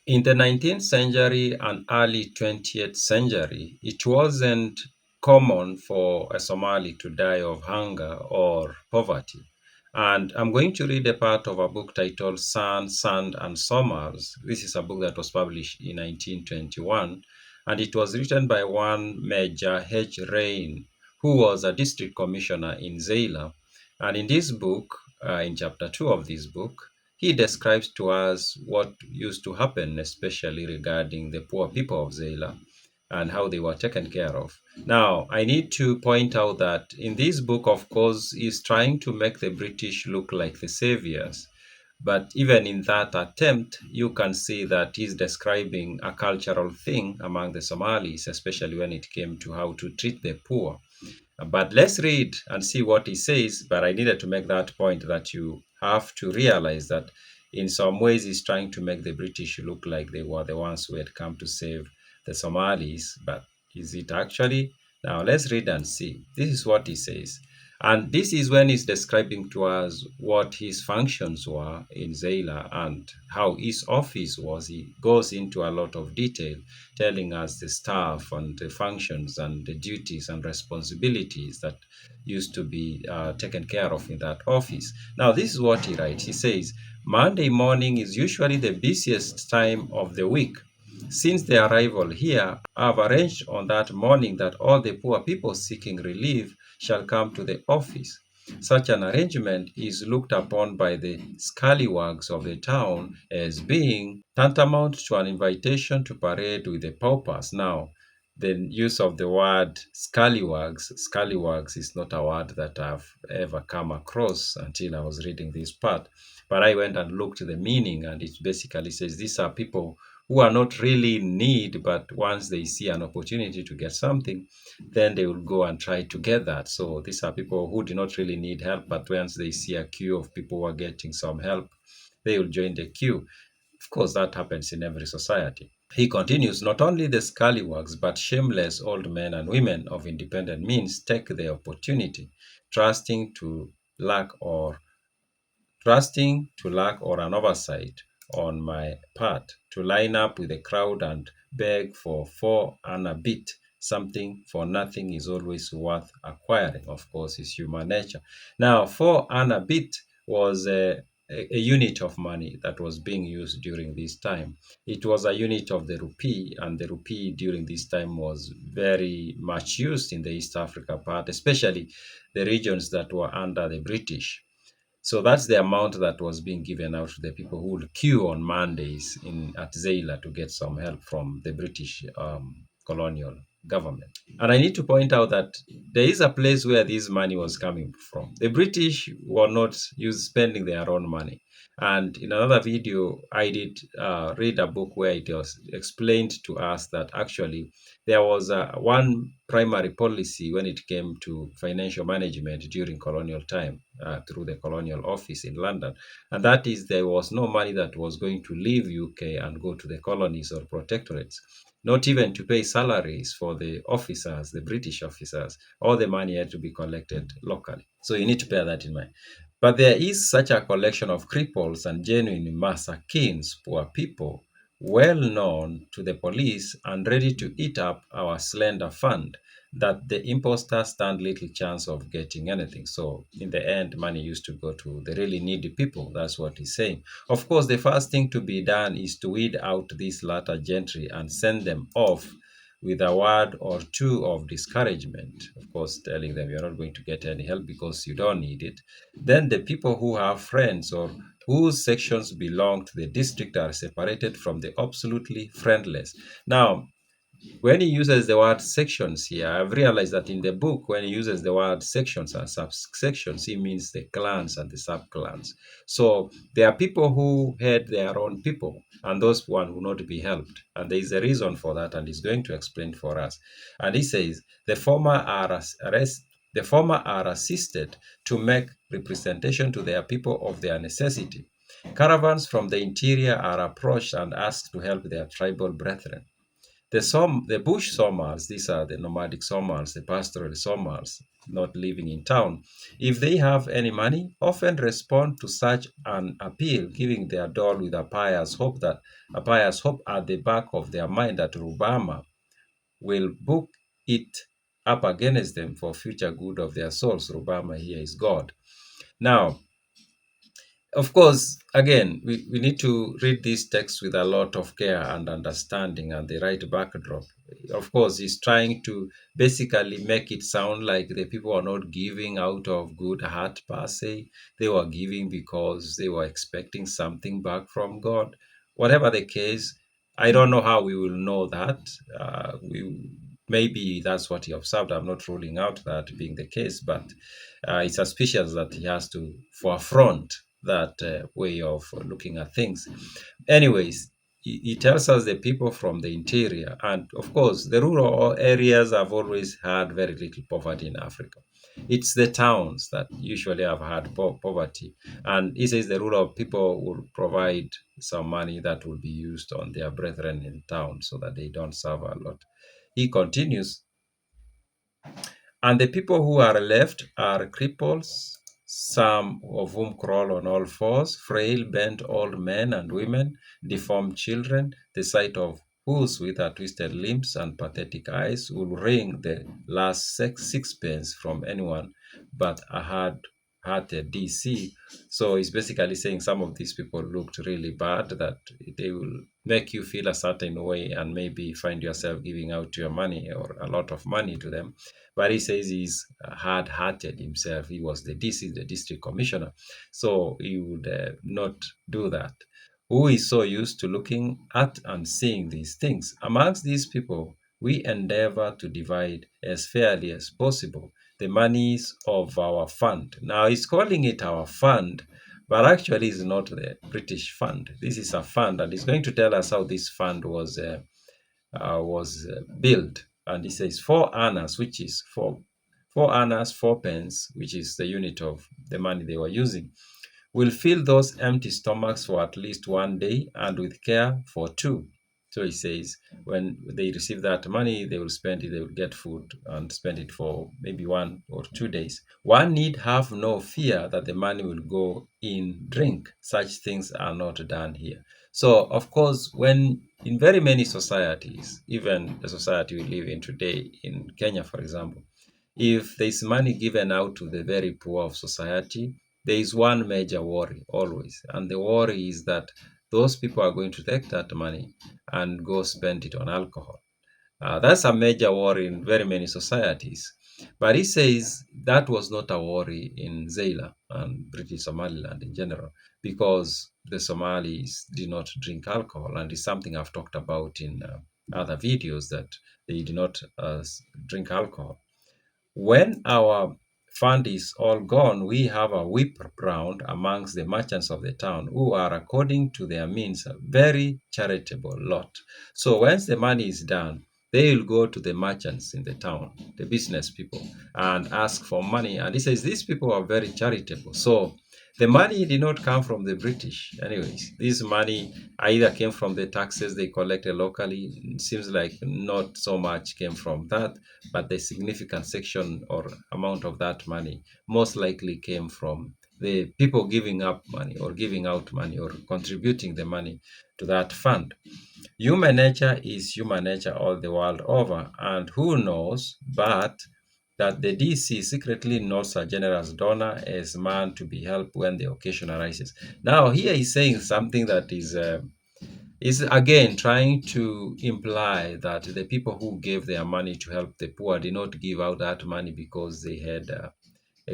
In the 19th century and early 20th century, it wasn't common for a Somali to die of hunger or poverty. And I'm going to read a part of a book titled Sun, Sand, and Somals. This is a book that was published in 1921, and it was written by one Major H. Rain, who was a district commissioner in Zeila. And in this book, in chapter 2 of this book, he describes to us what used to happen, especially regarding the poor people of Zeila and how they were taken care of. Now, I need to point out that in this book, of course, he's trying to make the British look like the saviors. But even in that attempt, you can see that he's describing a cultural thing among the Somalis, especially when it came to how to treat the poor. But let's read and see what he says. But I needed to make that point that you have to realize that in some ways he's trying to make the British look like they were the ones who had come to save the Somalis. But is it actually? Now let's read and see. This is what he says. And this is when he's describing to us what his functions were in Zeila and how his office was. He goes into a lot of detail, telling us the staff and the functions and the duties and responsibilities that used to be taken care of in that office. Now, this is what he writes. He says, Monday morning is usually the busiest time of the week. Since their arrival here, I have arranged on that morning that all the poor people seeking relief shall come to the office. Such an arrangement is looked upon by the scallywags of the town as being tantamount to an invitation to parade with the paupers. Now, the use of the word scallywags is not a word that I've ever come across until I was reading this part. But I went and looked at the meaning, and it basically says these are people who are not really in need, but once they see an opportunity to get something, then they will go and try to get that. So these are people who do not really need help, but once they see a queue of people who are getting some help, they will join the queue. Of course, that happens in every society. He continues, not only the scallywags, but shameless old men and women of independent means take the opportunity, trusting to lack or an oversight on my part, to line up with the crowd and beg for 4 anna bit. Something for nothing is always worth acquiring. Of course, is human nature. Now, 4 anna bit was a unit of money that was being used during this time. It was a unit of the rupee, and the rupee during this time was very much used in the East Africa part, especially the regions that were under the British. So that's the amount that was being given out to the people who would queue on Mondays at Zeila to get some help from the British colonial government. And I need to point out that there is a place where this money was coming from. The British were not spending their own money. And in another video, I did read a book where it was explained to us that actually there was one primary policy when it came to financial management during colonial time through the colonial office in London. And that is there was no money that was going to leave UK and go to the colonies or protectorates, not even to pay salaries for the officers, the British officers. All the money had to be collected locally. So you need to bear that in mind. But there is such a collection of cripples and genuine masakins, poor people, well known to the police and ready to eat up our slender fund, that the imposters stand little chance of getting anything. So in the end, money used to go to the really needy people. That's what he's saying. Of course, the first thing to be done is to weed out these latter gentry and send them off with a word or two of discouragement, of course, telling them you're not going to get any help because you don't need it. Then the people who have friends or whose sections belong to the district are separated from the absolutely friendless. Now, when he uses the word sections here, I've realized that in the book, when he uses the word sections and subsections, he means the clans and the sub-clans. So there are people who had their own people, and those one will not be helped. And there is a reason for that, and he's going to explain for us. And he says, the former are assisted to make representation to their people of their necessity. Caravans from the interior are approached and asked to help their tribal brethren. The bush Somals, these are the nomadic Somals, the pastoral Somals, not living in town, if they have any money, often respond to such an appeal, giving their dole with a pious hope at the back of their mind that Rubama will book it up against them for future good of their souls. Rubama here is God. Now, of course, again, we need to read this text with a lot of care and understanding and the right backdrop. Of course, he's trying to basically make it sound like the people are not giving out of good heart per se. They were giving because they were expecting something back from God. Whatever the case, I don't know how we will know that. Maybe that's what he observed. I'm not ruling out that being the case, but it's suspicious that he has to forefront that way of looking at things. Anyways, he tells us the people from the interior, and of course, the rural areas have always had very little poverty in Africa. It's the towns that usually have had poverty, and he says the rural people will provide some money that will be used on their brethren in town so that they don't suffer a lot. He continues, and the people who are left are cripples, some of whom crawl on all fours, frail, bent old men and women, deformed children, the sight of whose with her twisted limbs and pathetic eyes will wring the last sixpence from anyone but a hard-hearted DC. So he's basically saying some of these people looked really bad, that they will make you feel a certain way and maybe find yourself giving out your money or a lot of money to them. But he says he's hard-hearted himself. He was the DC, the district commissioner, so he would not do that. Who is so used to looking at and seeing these things? Amongst these people, we endeavor to divide as fairly as possible the monies of our fund. Now, he's calling it our fund, but actually it's not the British fund. This is a fund, and he's going to tell us how this fund was built. And he says 4 annas, which is 4 annas, 4 pence, which is the unit of the money they were using, will fill those empty stomachs for at least one day, and with care for two. So he says when they receive that money, they will spend it, they will get food and spend it for maybe 1 or 2 days. One need have no fear that the money will go in drink. Such things are not done here. So, of course, when in very many societies, even the society we live in today, in Kenya, for example, if there's money given out to the very poor of society, there is one major worry always. And the worry is that those people are going to take that money and go spend it on alcohol. That's a major worry in very many societies. But he says that was not a worry in Zeila and British Somaliland in general, because the Somalis did not drink alcohol. And it's something I've talked about in other videos, that they did not drink alcohol. When our fund is all gone, we have a whip round amongst the merchants of the town, who are, according to their means, a very charitable lot. So once the money is done, they will go to the merchants in the town, the business people, and ask for money. And he says these people are very charitable. So the money did not come from the British. Anyways, this money either came from the taxes they collected locally. It seems like not so much came from that, but the significant section or amount of that money most likely came from the people giving up money or giving out money or contributing the money to that fund. Human nature is human nature all the world over, and who knows but that the DC secretly notes a generous donor as man to be helped when the occasion arises. Now, here he's saying something that is again trying to imply that the people who gave their money to help the poor did not give out that money because they had a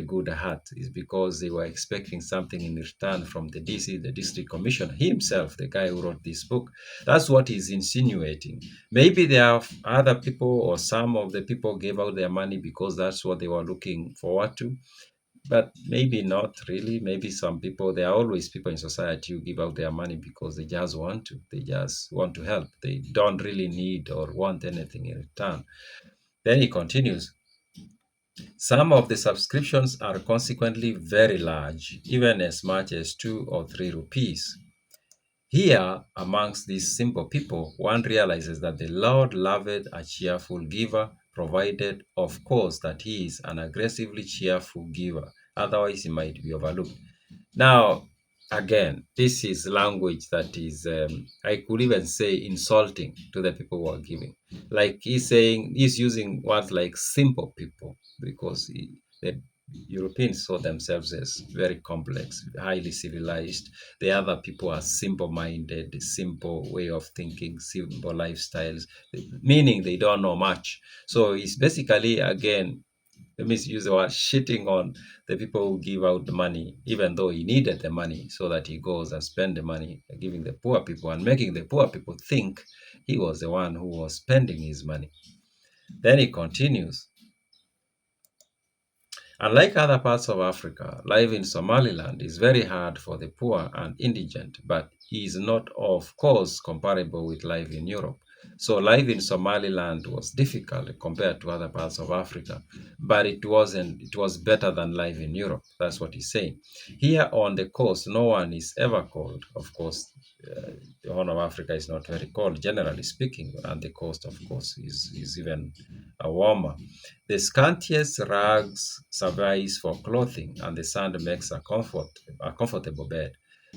good heart. Is because they were expecting something in return from the DC, the district commissioner himself, the guy who wrote this book. That's what he's insinuating. Maybe there are other people, or some of the people gave out their money because that's what they were looking forward to. But maybe not really. Maybe some people, there are always people in society who give out their money because they just want to. They just want to help. They don't really need or want anything in return. Then he continues. Some of the subscriptions are consequently very large, even as much as 2 or 3 rupees. Here, amongst these simple people, one realizes that the Lord loveth a cheerful giver, provided, of course, that he is an aggressively cheerful giver. Otherwise, he might be overlooked. Now, again, this is language that is, I could even say, insulting to the people who are giving. Like he's using words like simple people because the Europeans saw themselves as very complex, highly civilized. The other people are simple minded, simple way of thinking, simple lifestyles, meaning they don't know much. So it's basically, again, let me use the word, shitting on the people who give out the money, even though he needed the money so that he goes and spend the money giving the poor people and making the poor people think he was the one who was spending his money. Then he continues. Unlike other parts of Africa, life in Somaliland is very hard for the poor and indigent, but is not, of course, comparable with life in Europe. So life in Somaliland was difficult compared to other parts of Africa, but it was better than life in Europe. That's what he's saying. Here on the coast, no one is ever cold. Of course, the Horn of Africa is not very cold, generally speaking, and the coast, of course, is even warmer. The scantiest rags suffice for clothing, and the sand makes a comfortable bed.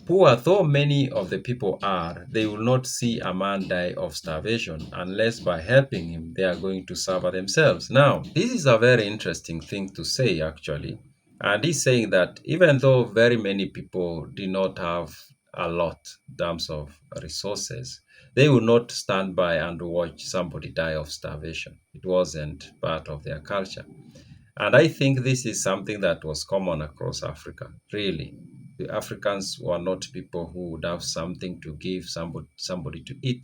Poor though many of the people are, they will not see a man die of starvation unless by helping him they are going to suffer themselves. Now, this is a very interesting thing to say, actually. And he's saying that even though very many people do not have a lot in terms of resources, they will not stand by and watch somebody die of starvation. It wasn't part of their culture. And I think this is something that was common across Africa, really. The Africans were not people who would have something to give somebody to eat,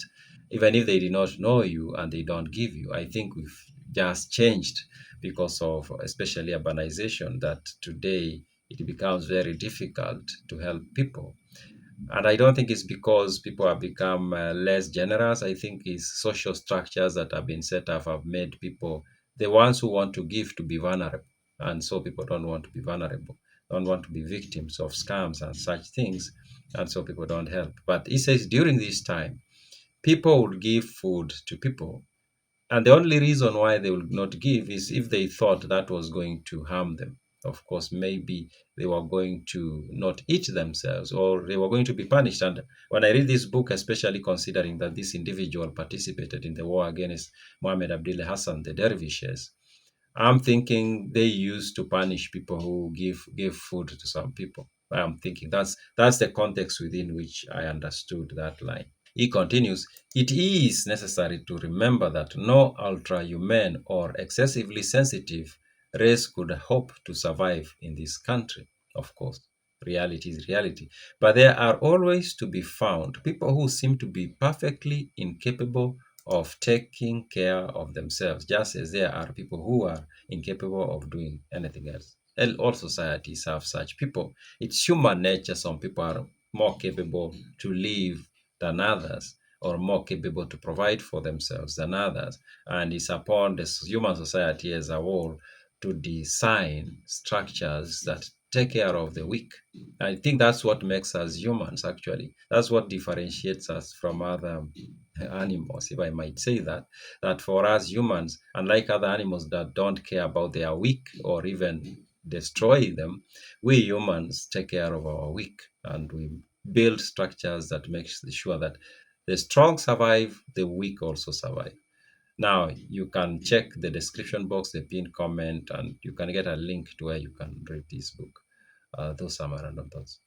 even if they did not know you and they don't give you. I think we've just changed because of especially urbanization, that today it becomes very difficult to help people. And I don't think it's because people have become less generous. I think it's social structures that have been set up have made people, the ones who want to give, to be vulnerable. And so people don't want to be vulnerable, don't want to be victims of scams and such things. And so people don't help. But he says during this time, people would give food to people, and the only reason why they would not give is if they thought that was going to harm them. Of course, maybe they were going to not eat themselves or they were going to be punished. And when I read this book, especially considering that this individual participated in the war against Muhammad Abdullah Hassan, the dervishes, I'm thinking they used to punish people who give food to some people. I'm thinking that's the context within which I understood that line. He continues, it is necessary to remember that no ultra-human or excessively sensitive race could hope to survive in this country. Of course, reality is reality. But there are always to be found people who seem to be perfectly incapable of taking care of themselves, just as there are people who are incapable of doing anything else. And all societies have such people. It's human nature. Some people are more capable to live than others, or more capable to provide for themselves than others. And it's upon the human society as a whole to design structures that take care of the weak. I think that's what makes us humans, actually. That's what differentiates us from other animals, if I might say that. That for us humans, unlike other animals that don't care about their weak or even destroy them, we humans take care of our weak, and we build structures that makes sure that the strong survive, the weak also survive. Now, you can check the description box, the pinned comment, and you can get a link to where you can read this book. Those are my random thoughts.